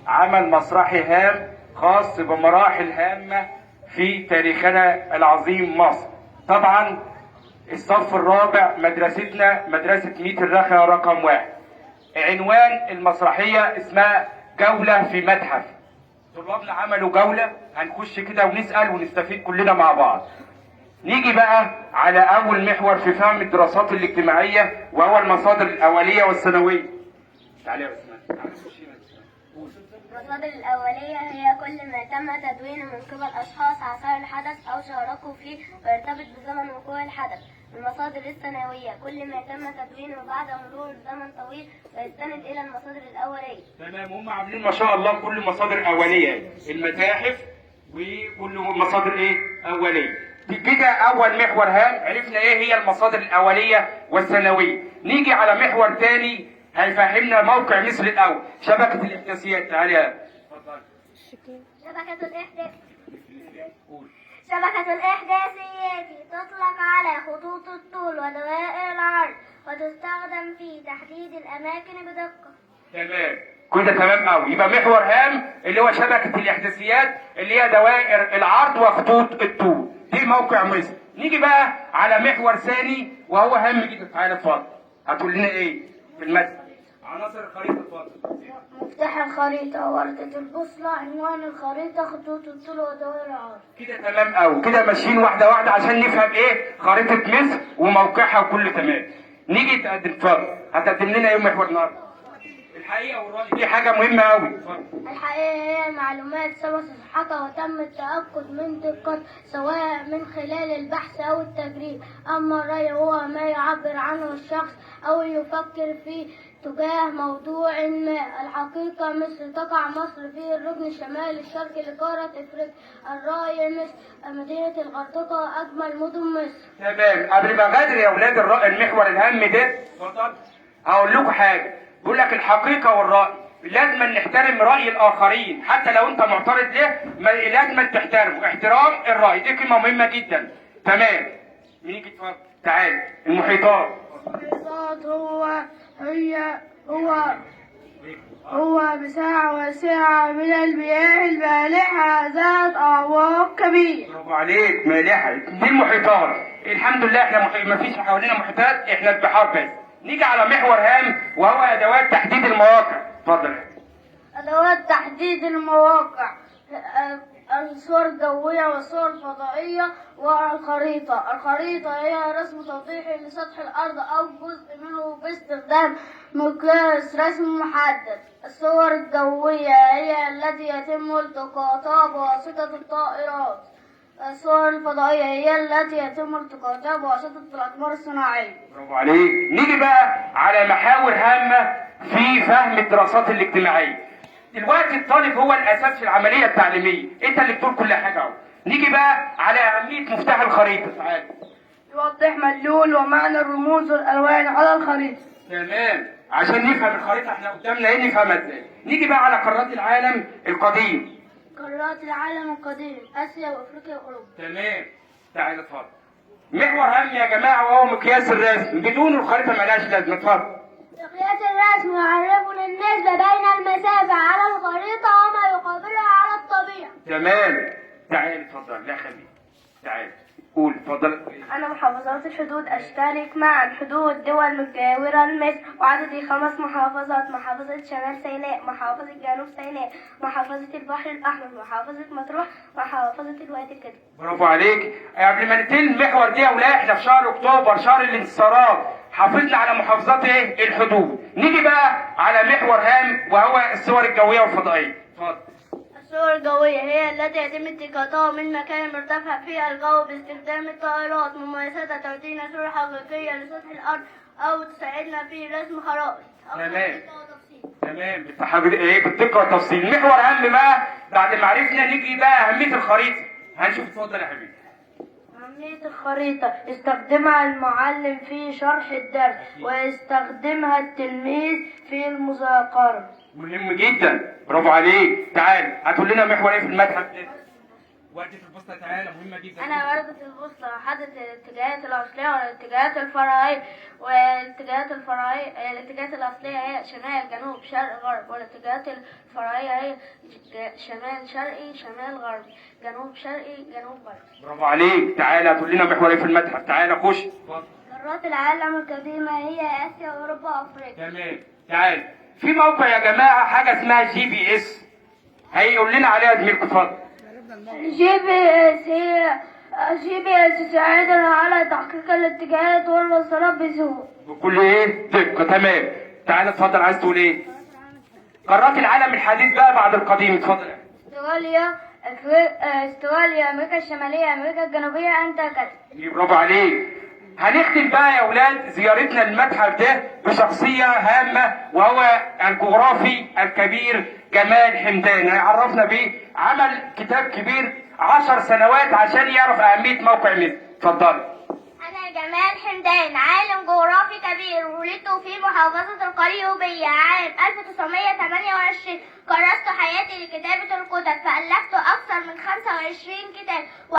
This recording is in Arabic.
عمل مسرحي هام خاص بمراحل هامة في تاريخنا العظيم مصر. طبعا الصف الرابع مدرستنا مدرسة ميت الرخا رقم 1. عنوان المسرحية اسمها جولة في متحف. طلابنا عملوا جولة، هنخش كده ونسأل ونستفيد كلنا مع بعض. نيجي بقى على أول محور في فهم الدراسات الاجتماعية، وهو المصادر الأولية والثانوية. تعالي يا بسمة. المصادر الأولية هي كل ما تم تدوينه من قبل أشخاص عاصروا الحدث أو شاركوا فيه ويرتبط بزمن وقوع الحدث. المصادر الثانوية كل ما تم تدوينه بعد مرور زمن طويل ويستند إلى المصادر الأولية. تمام، هم عاملين ما شاء الله كل مصادر أولية، المتاحف وكل مصادر إيه؟ أولية. كده أول محور هام عرفنا إيه هي المصادر الأولية والثانوية. نيجي على محور تاني هيفهمنا موقع مصر الأول، شبكة الإحداثيات. تعالي يا اتفضلي. شبكة الإحداثيات تطلق على خطوط الطول ودوائر العرض وتستخدم في تحديد الأماكن بدقة. تمام كده، تمام قوي. يبقى محور هام اللي هو شبكة الإحداثيات اللي هي دوائر العرض وخطوط الطول، دي موقع مصر. نيجي بقى على محور ثاني وهو هام جدا. تعالى اتفضل، هتقول لنا ايه في المثل؟ عناصر الخريطة. اتفضل. مفتاح الخريطة، وردة البوصلة، عنوان الخريطة، خطوط الطول ودوائر العرض. كده تمام قوي، كده ماشيين واحدة واحدة عشان نفهم ايه خريطة مصر وموقعها وكله تمام. نيجي تقدم. اتفضل، هتقدم لنا ايه محور النهارده؟ الحقيقة والرأي، دي حاجة مهمة قوي. اتفضل. الحقيقة هي معلومات ثبت صحتها وتم التأكد من دقتها سواء من خلال البحث أو التجريب. أما الرأي هو ما يعبر عنه الشخص أو يفكر فيه تجاه موضوع ما. الحقيقة تقع مصر في الركن الشمالي الشرقي لقارة إفريقيا. الرأي مصر مدينة الغردقة أجمل مدن مصر. تمام، قبل ما غادر يا أولاد المحور الهام ده، اتفضل، هقول لكم حاجة. بيقول لك الحقيقة والرأي لازم نحترم رأي الآخرين، حتى لو أنت معترض ليه لازم تحترمه. احترام الرأي دي كلمة مهمة جدا. تمام، مين يجي؟ اتفضل. تعال. المحيطات. المحيطات هو مساحة واسعة من المياه المالحة ذات أعماق كبيرة. برافو عليك، مالحة. دي المحيطات. الحمد لله احنا مفيش حوالينا محيطات، احنا البحار بس. نيجي على محور هام وهو أدوات تحديد المواقع. اتفضل. أدوات تحديد المواقع، الصور الجوية والصور الفضائية والخريطة. الخريطة هي رسم توضيحي لسطح الأرض أو جزء منه باستخدام مقياس رسم محدد. الصور الجوية هي التي يتم التقاطها بواسطة الطائرات. الصور الفضائية هي التي يتم التقاطها بواسطة الأقمار الصناعية. برافو عليك. نيجي بقى على محاور هامة في فهم الدراسات الاجتماعية. دلوقتي الطالب هو الأساس في العملية التعليمية، أنت اللي بتقول كل حاجة أهو. نيجي بقى على أهمية مفتاح الخريطة. تعالى. يوضح مدلول ومعنى الرموز والألوان على الخريطة. تمام، عشان نفهم الخريطة احنا قدامنا ايه نفهمها ازاي. نيجي بقى على قارات العالم القديم. قارات العالم القديم، آسيا وأفريقيا وأوروبا. تمام، تعالى اتفضل. محور هام يا جماعة وهو مقياس الرسم، بدون الخريطة ملهاش لازمة. اتفضل. مقياس الرسم يعرفنا النسبة بين المسافة على الخريطة وما يقابلها على الطبيعة. تمام، تعالى اتفضل. لا خليك، تعالى قول. اتفضل. أنا محافظات الحدود أشترك مع الحدود دول مجاورة لمصر، وعددي 5 محافظات: محافظة شمال سيناء، محافظة جنوب سيناء، محافظة البحر الأحمر، محافظة مطروح، محافظة الوادي الجديد. برافو عليك. قبل ما ننتهي المحور دي يا ولاد، احنا في شهر أكتوبر، شهر الانتصارات، حافظنا على محافظات ايه؟ الحدود. نيجي بقى على محور هام وهو الصور الجوية والفضائية. اتفضل. الصور الجوية هي التي يتم التقاطها من مكان مرتفع في الجو باستخدام الطائرات. مميزاتها تعطينا صورة حقيقية لسطح الأرض أو تساعدنا في رسم خرائط. تمام تمام، بالدقة والتفصيل. محور هام بقى بعد ما عرفنا، نيجي بقى أهمية الخريطة. هنشوف. اتفضل يا حبيبي. أهمية الخريطة يستخدمها المعلم في شرح الدرس ويستخدمها التلميذ في المذاكرة. مهم جدا، برافو عليك. تعال هتقول لنا محور ايه في المتحف ده؟ وردة البوسطة تعالى مهمة جدا. أنا وردة البوسطة حدد الاتجاهات الأصلية والاتجاهات الفرعية، الاتجاهات الأصلية هي شمال جنوب شرق غرب، والاتجاهات الفرعية هي شمال شرقي شمال غربي جنوب شرقي جنوب غربي. برافو عليك. تعالى تقول لنا محور ايه في المتحف. تعالى خش. اتفضل. قارات العالم القديمة هي آسيا وأوروبا وأفريقيا. تمام. تعالى في موقع يا جماعة حاجة اسمها GPS، هيقول لنا عليها زميلكم. اتفضل. GPS تساعدنا على تحقيق الاتجاهات والوصلات بسهولة. بكل ايه؟ دقة. تمام. تعالى اتفضل، عايز تقول ايه؟ قارات العالم الحديث بقى بعد القديم. اتفضل. استراليا، أمريكا الشمالية، أمريكا الجنوبية، أنتاركتيكا. برافو عليك. هنختم بقى يا اولاد زيارتنا للمتحف ده بشخصية هامة، وهو الجغرافي الكبير جمال حمدان. هيعرفنا بيه، عمل كتاب كبير 10 سنوات عشان يعرف أهمية موقع مصر. اتفضل. أنا جمال حمدان، عالم جغرافي كبير، ولدت في محافظة القليوبية عام 1928. كرست حياتي لكتابة الكتب، فألفت أكثر من 25 كتاب.